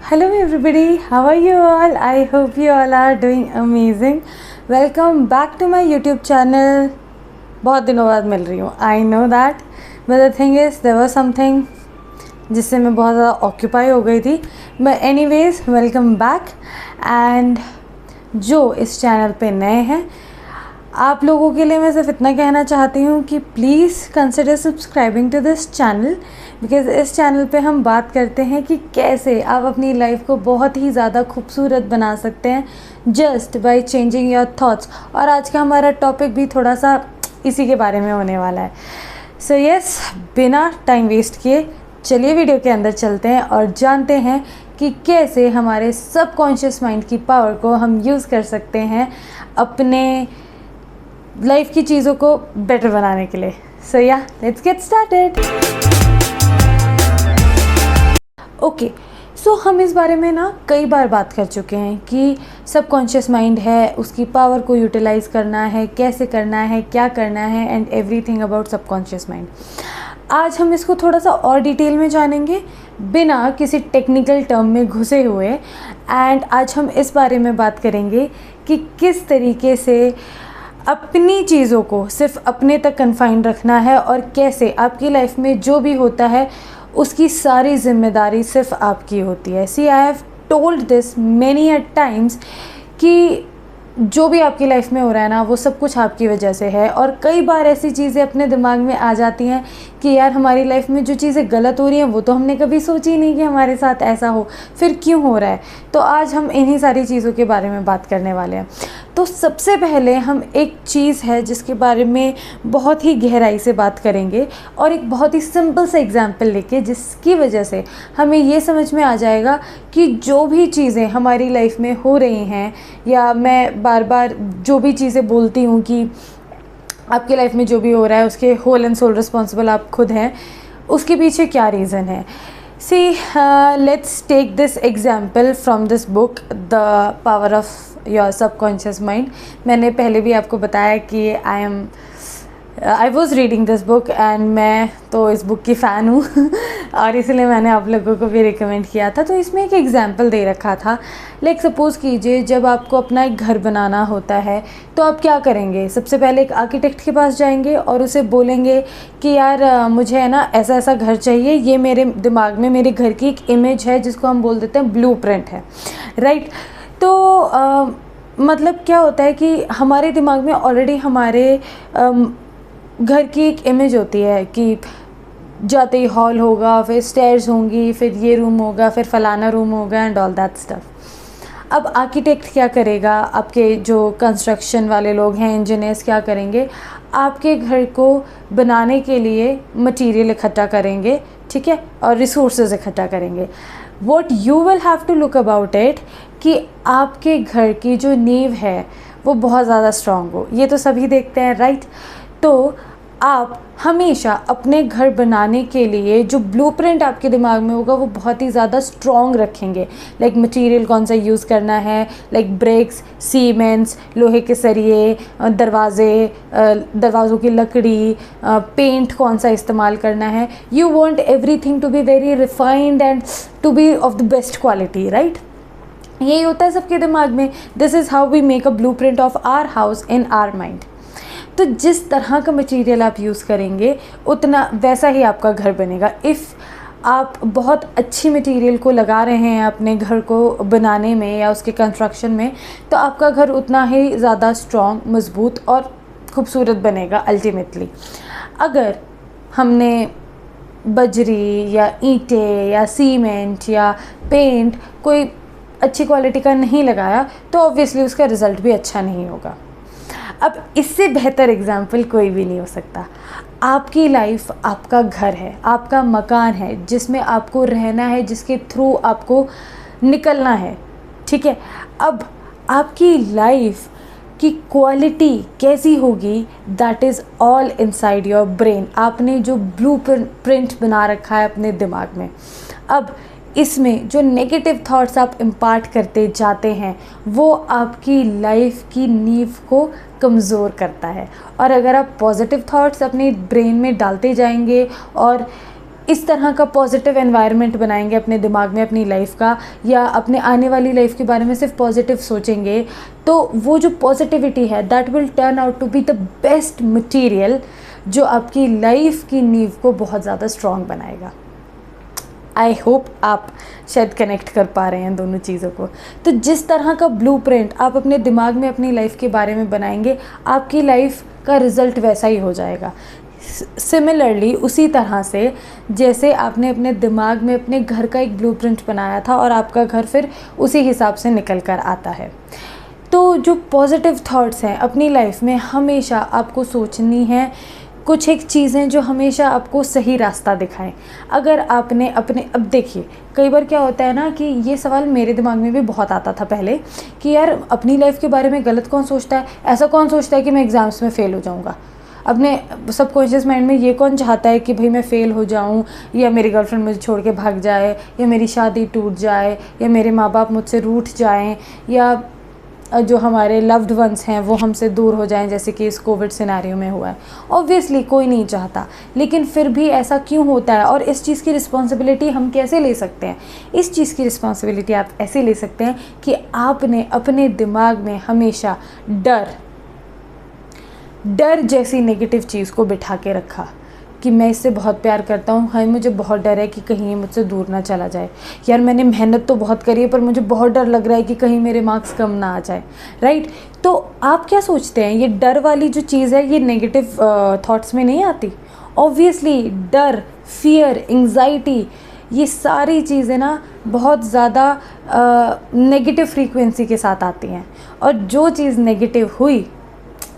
Hello everybody, how are you all? I hope you all are doing amazing. Welcome back to my YouTube channel. बहुत दिनों बाद मिल रही हूँ, I know that, but the thing is there was something जिससे मैं बहुत ज़्यादा occupy हो गई थी. But anyways, welcome back. And जो इस चैनल पे नए हैं, आप लोगों के लिए मैं सिर्फ इतना कहना चाहती हूँ कि please consider subscribing to this channel, because इस चैनल पे हम बात करते हैं कि कैसे आप अपनी लाइफ को बहुत ही ज़्यादा खूबसूरत बना सकते हैं just by changing your thoughts. और आज का हमारा टॉपिक भी थोड़ा सा इसी के बारे में होने वाला है. सो यस, बिना टाइम वेस्ट किए चलिए वीडियो के अंदर चलते हैं और जानते हैं कि कैसे हमारे सबकॉन्शियस माइंड की पावर को हम यूज़ कर सकते हैं अपने लाइफ की चीज़ों को बेटर बनाने के लिए. सो या, लेट्स गेट स्टार्टेड. ओके, सो हम इस बारे में ना कई बार बात कर चुके हैं कि सबकॉन्शियस माइंड है, उसकी पावर को यूटिलाइज़ करना है, कैसे करना है, क्या करना है, and everything about subconscious mind. आज हम इसको थोड़ा सा और डिटेल में जानेंगे बिना किसी टेक्निकल टर्म में घुसे हुए. एंड आज हम इस बारे में बात करेंगे कि किस तरीके से अपनी चीज़ों को सिर्फ अपने तक कन्फाइन रखना है और कैसे आपकी लाइफ में जो भी होता है उसकी सारी जिम्मेदारी सिर्फ आपकी होती है. See, I have told this many a times कि जो भी आपकी लाइफ में हो रहा है ना, वो सब कुछ आपकी वजह से है. और कई बार ऐसी चीज़ें अपने दिमाग में आ जाती हैं कि यार हमारी लाइफ में जो चीज़ें गलत हो रही हैं वो तो हमने कभी सोची नहीं कि हमारे साथ ऐसा हो, फिर क्यों हो रहा है. तो आज हम इन्हीं सारी चीज़ों के बारे में बात करने वाले हैं. तो सबसे पहले हम एक चीज़ है जिसके बारे में बहुत ही गहराई से बात करेंगे और एक बहुत ही सिंपल सा एग्जांपल लेके, जिसकी वजह से हमें ये समझ में आ जाएगा कि जो भी चीज़ें हमारी लाइफ में हो रही हैं, या मैं बार बार जो भी चीज़ें बोलती हूँ कि आपकी लाइफ में जो भी हो रहा है उसके होल एंड सोल रिस्पॉन्सिबल आप खुद हैं, उसके पीछे क्या रीज़न है. See, let's take this example from this book, The Power of Your Subconscious Mind. मैंने पहले भी आपको बताया कि I was reading this book and मैं तो इस बुक की फ़ैन हूँ और इसलिए मैंने आप लोगों को भी रिकमेंड किया था. तो इसमें एक एग्जांपल दे रखा था. लाइक सपोज़ कीजिए, जब आपको अपना एक घर बनाना होता है तो आप क्या करेंगे. सबसे पहले एक आर्किटेक्ट के पास जाएंगे और उसे बोलेंगे कि यार मुझे है ना ऐसा ऐसा घर चाहिए. ये मेरे दिमाग में मेरे घर की एक इमेज है जिसको हम बोल देते हैं ब्लूप्रिंट है, राइट. तो मतलब क्या होता है कि हमारे दिमाग में ऑलरेडी हमारे घर की एक इमेज होती है कि जाते ही हॉल होगा, फिर स्टेयर्स होंगी, फिर ये रूम होगा, फिर फलाना रूम होगा एंड ऑल दैट स्टफ. अब आर्किटेक्ट क्या करेगा, आपके जो कंस्ट्रक्शन वाले लोग हैं, इंजीनियर्स क्या करेंगे, आपके घर को बनाने के लिए मटेरियल इकट्ठा करेंगे, ठीक है, और रिसोर्सेज इकट्ठा करेंगे. What you will have to look about it कि आपके घर की जो नींव है वो बहुत ज़्यादा स्ट्रॉन्ग हो. ये तो सभी देखते हैं, राइट. तो आप हमेशा अपने घर बनाने के लिए जो ब्लूप्रिंट आपके दिमाग में होगा वो बहुत ही ज़्यादा स्ट्रॉन्ग रखेंगे. लाइक मटेरियल कौन सा यूज़ करना है, लाइक ब्रिक्स, सीमेंट्स, लोहे के सरिये, दरवाज़ों की लकड़ी, पेंट कौन सा इस्तेमाल करना है. You want everything to be very refined and to be of the best quality, right. यही होता है सबके दिमाग में. This is how we make a blueprint of our house in our mind. तो जिस तरह का मटेरियल आप यूज़ करेंगे उतना वैसा ही आपका घर बनेगा. इफ़ आप बहुत अच्छी मटेरियल को लगा रहे हैं अपने घर को बनाने में या उसके कंस्ट्रक्शन में, तो आपका घर उतना ही ज़्यादा स्ट्रॉन्ग, मज़बूत और ख़ूबसूरत बनेगा अल्टीमेटली. अगर हमने बजरी या ईंटें या सीमेंट या पेंट कोई अच्छी क्वालिटी का नहीं लगाया तो ऑब्वियसली उसका रिज़ल्ट भी अच्छा नहीं होगा. अब इससे बेहतर एग्जाम्पल कोई भी नहीं हो सकता. आपकी लाइफ आपका घर है, आपका मकान है जिसमें आपको रहना है, जिसके थ्रू आपको निकलना है, ठीक है. अब आपकी लाइफ की क्वालिटी कैसी होगी, that is all inside your brain. आपने जो ब्लूप्रिंट बना रखा है अपने दिमाग में, अब इसमें जो नेगेटिव थॉट्स आप इम्पार्ट करते जाते हैं वो आपकी लाइफ की नींव को कमज़ोर करता है. और अगर आप पॉजिटिव थॉट्स अपने ब्रेन में डालते जाएंगे और इस तरह का पॉजिटिव एनवायरनमेंट बनाएंगे अपने दिमाग में अपनी लाइफ का, या अपने आने वाली लाइफ के बारे में सिर्फ पॉजिटिव सोचेंगे, तो वो जो पॉजिटिविटी है that will turn out to be the best material जो आपकी लाइफ की नींव को बहुत ज़्यादा स्ट्रॉन्ग बनाएगा। आई होप आप शायद कनेक्ट कर पा रहे हैं दोनों चीज़ों को। तो जिस तरह का ब्लूप्रिंट आप अपने दिमाग में अपनी लाइफ के बारे में बनाएंगे, आपकी लाइफ का रिज़ल्ट वैसा ही हो जाएगा। सिमिलरली उसी तरह से जैसे आपने अपने दिमाग में अपने घर का एक ब्लूप्रिंट बनाया था और आपका घर फिर उसी हिसाब से निकल कर आता है। तो जो पॉजिटिव थॉट्स हैं अपनी लाइफ में हमेशा आपको सोचनी है, कुछ एक चीज़ें जो हमेशा आपको सही रास्ता दिखाएं। अगर आपने अपने, अब देखिए कई बार क्या होता है ना कि ये सवाल मेरे दिमाग में भी बहुत आता था पहले कि यार अपनी लाइफ के बारे में गलत कौन सोचता है, ऐसा कौन सोचता है कि मैं एग्ज़ाम्स में फ़ेल हो जाऊँगा, अपने सबकॉन्शियस माइंड में ये कौन चाहता है कि भाई मैं फ़ेल हो जाऊँ, या मेरी गर्लफ्रेंड मुझे छोड़ के भाग जाए, या मेरी शादी टूट जाए, या मेरे माँ बाप मुझसे रूठ जाएं, या जो हमारे लव्ड वंस हैं वो हमसे दूर हो जाएं, जैसे कि इस कोविड सिनेरियो में हुआ है। ऑब्वियसली कोई नहीं चाहता, लेकिन फिर भी ऐसा क्यों होता है और इस चीज़ की रिस्पॉन्सिबिलिटी हम कैसे ले सकते हैं? इस चीज़ की रिस्पॉन्सिबिलिटी आप ऐसे ले सकते हैं कि आपने अपने दिमाग में हमेशा डर जैसी नेगेटिव चीज़ को बिठा के रखा कि मैं इससे बहुत प्यार करता हूँ, हाय मुझे बहुत डर है कि कहीं ये मुझसे दूर ना चला जाए, यार मैंने मेहनत तो बहुत करी है पर मुझे बहुत डर लग रहा है कि कहीं मेरे मार्क्स कम ना आ जाए, राइट? तो आप क्या सोचते हैं, ये डर वाली जो चीज़ है ये नेगेटिव थॉट्स में नहीं आती? ऑब्वियसली डर, फियर, एंग्जाइटी, ये सारी चीज़ें ना बहुत ज़्यादा नेगेटिव फ्रीक्वेंसी के साथ आती हैं, और जो चीज़ नेगेटिव हुई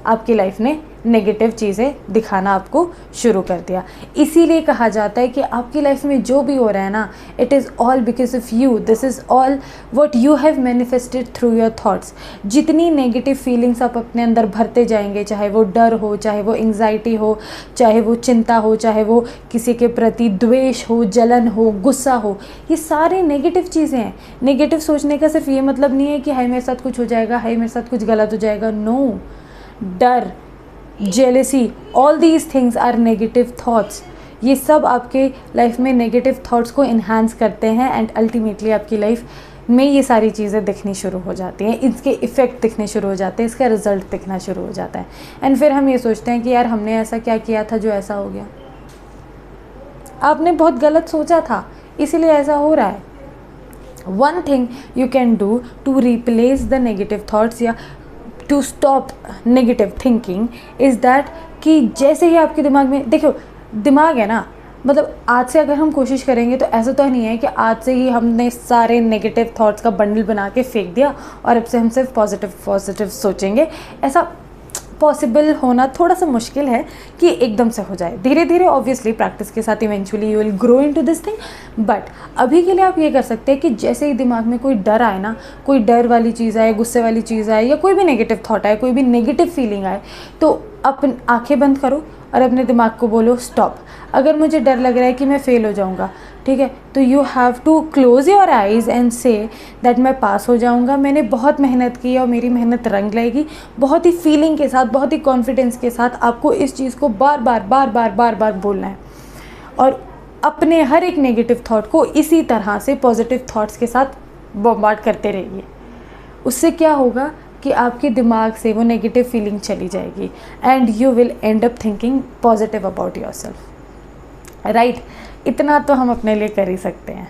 आपकी लाइफ ने नेगेटिव चीज़ें दिखाना आपको शुरू कर दिया। इसीलिए कहा जाता है कि आपकी लाइफ में जो भी हो रहा है ना, it is all because of you, this is all what you have manifested through your thoughts. जितनी नेगेटिव फीलिंग्स आप अपने अंदर भरते जाएंगे, चाहे वो डर हो, चाहे वो एंग्जाइटी हो, चाहे वो चिंता हो, चाहे वो किसी के प्रति द्वेष हो, जलन हो, गुस्सा हो, ये सारी नेगेटिव चीज़ें हैं। नेगेटिव सोचने का सिर्फ ये मतलब नहीं है कि हाय मेरे साथ कुछ हो जाएगा, हाय मेरे साथ कुछ गलत हो जाएगा। नो, डर, jealousy, all these things are negative thoughts. ये सब आपके लाइफ में नेगेटिव थॉट्स को इन्हांस करते हैं, एंड अल्टीमेटली आपकी लाइफ में ये सारी चीज़ें दिखनी शुरू हो जाती हैं, इसके इफ़ेक्ट दिखने शुरू हो जाते हैं, इसका रिज़ल्ट दिखना शुरू हो जाता है। एंड फिर हम ये सोचते हैं कि यार हमने ऐसा क्या किया था जो ऐसा हो गया, आपने बहुत गलत सोचा था इसीलिए ऐसा हो रहा है। One thing you can do to replace the negative thoughts या to stop negative thinking is that कि जैसे ही आपके दिमाग में, देखो दिमाग है ना, मतलब आज से अगर हम कोशिश करेंगे तो ऐसा तो नहीं है कि आज से ही हमने सारे नेगेटिव थॉट्स का बंडल बना के फेंक दिया और अब से हम सिर्फ पॉजिटिव सोचेंगे। ऐसा पॉसिबल होना थोड़ा सा मुश्किल है कि एकदम से हो जाए। धीरे धीरे ऑब्वियसली प्रैक्टिस के साथ eventually you will grow into this thing, but अभी के लिए आप ये कर सकते हैं कि जैसे ही दिमाग में कोई डर आए ना, कोई डर वाली चीज़ आए, गुस्से वाली चीज़ आए, या कोई भी नेगेटिव थॉट आए, कोई भी नेगेटिव फीलिंग आए, तो अपन आँखें बंद करो और अपने दिमाग को बोलो स्टॉप। अगर मुझे डर लग रहा है कि मैं फ़ेल हो जाऊँगा, ठीक है, तो you have to close your eyes and say that मैं पास हो जाऊँगा, मैंने बहुत मेहनत की और मेरी मेहनत रंग लाएगी। बहुत ही फीलिंग के साथ, बहुत ही कॉन्फिडेंस के साथ आपको इस चीज़ को बार बार बोलना है, और अपने हर एक नेगेटिव थॉट को इसी तरह से पॉजिटिव थॉट्स के साथ बॉम्बार्ड करते रहिए। उससे क्या होगा कि आपके दिमाग से वो नेगेटिव फीलिंग चली जाएगी and you will and up thinking positive about yourself, right? इतना तो हम अपने लिए कर ही सकते हैं।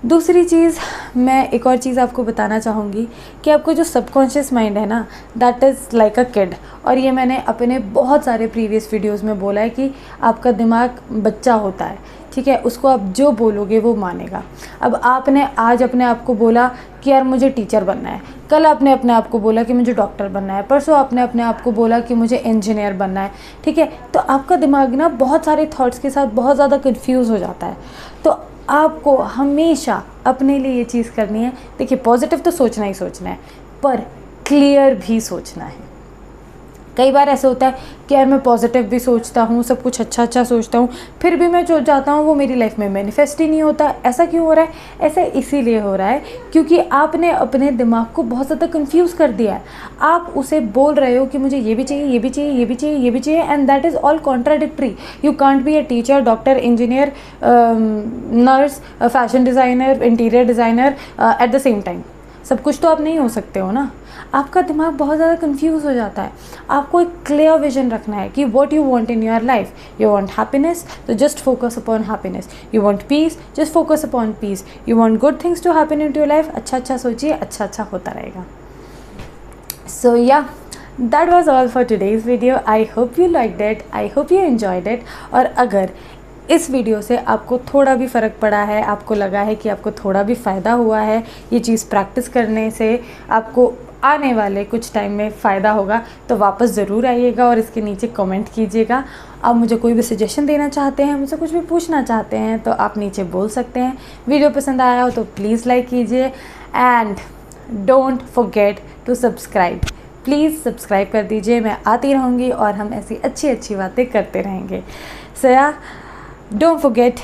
दूसरी चीज़, मैं एक और चीज़ आपको बताना चाहूँगी कि आपको जो सबकॉन्शियस माइंड है ना, that is like a kid, और ये मैंने अपने बहुत सारे प्रीवियस वीडियोस में बोला है कि आपका दिमाग बच्चा होता है, ठीक है, उसको आप जो बोलोगे वो मानेगा। अब आपने आज अपने आप को बोला कि यार मुझे टीचर बनना है, कल आपने अपने आप को बोला कि मुझे डॉक्टर बनना है, परसों आपने अपने आप को बोला कि मुझे इंजीनियर बनना है, ठीक है, तो आपका दिमाग ना बहुत सारे थॉट्स के साथ बहुत ज़्यादा कंफ्यूज हो जाता है। तो आपको हमेशा अपने लिए ये चीज़ करनी है, देखिए पॉजिटिव तो सोचना ही सोचना है, पर क्लियर भी सोचना है। कई बार ऐसा होता है कि यार मैं पॉजिटिव भी सोचता हूँ, सब कुछ अच्छा अच्छा सोचता हूँ, फिर भी मैं जो चाहता हूँ वो मेरी लाइफ में मैनिफेस्ट ही नहीं होता। ऐसा क्यों हो रहा है? ऐसा इसीलिए हो रहा है क्योंकि आपने अपने दिमाग को बहुत ज़्यादा कंफ्यूज कर दिया है। आप उसे बोल रहे हो कि मुझे ये भी चाहिए, ये भी चाहिए, ये भी चाहिए, ये भी चाहिए, and that is all contradictory. You can't be a teacher, doctor, engineer, nurse, fashion designer, interior designer at the same time. सब कुछ तो आप नहीं हो सकते हो ना। आपका दिमाग बहुत ज़्यादा कंफ्यूज हो जाता है। आपको एक क्लियर विजन रखना है कि what you want in your life. You want happiness, तो just focus upon happiness. You want peace, just focus upon peace. You want good things to happen in to your life, अच्छा अच्छा सोचिए, अच्छा अच्छा होता रहेगा। So yeah that was all for today's video. I hope you liked it, I hope you enjoyed it. और अगर इस वीडियो से आपको थोड़ा भी फ़र्क पड़ा है, आपको लगा है कि आपको थोड़ा भी फ़ायदा हुआ है, ये चीज़ प्रैक्टिस करने से आपको आने वाले कुछ टाइम में फ़ायदा होगा, तो वापस ज़रूर आइएगा और इसके नीचे कमेंट कीजिएगा। आप मुझे कोई भी सजेशन देना चाहते हैं, मुझसे कुछ भी पूछना चाहते हैं तो आप नीचे बोल सकते हैं। वीडियो पसंद आया हो तो प्लीज़ लाइक कीजिए and don't forget to subscribe. Please subscribe कर दीजिए। मैं आती रहूँगी और हम ऐसी अच्छी अच्छी बातें करते रहेंगे। सो या डोंट फॉरगेट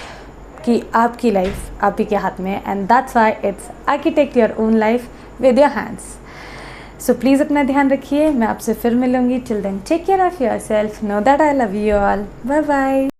कि आपकी लाइफ आप ही के हाथ में है, and that's why it's architect your own life with your hands. So please अपना ध्यान रखिए। मैं आपसे फिर मिलूंगी। Till then take care of yourself. Know that I love you all. Bye bye.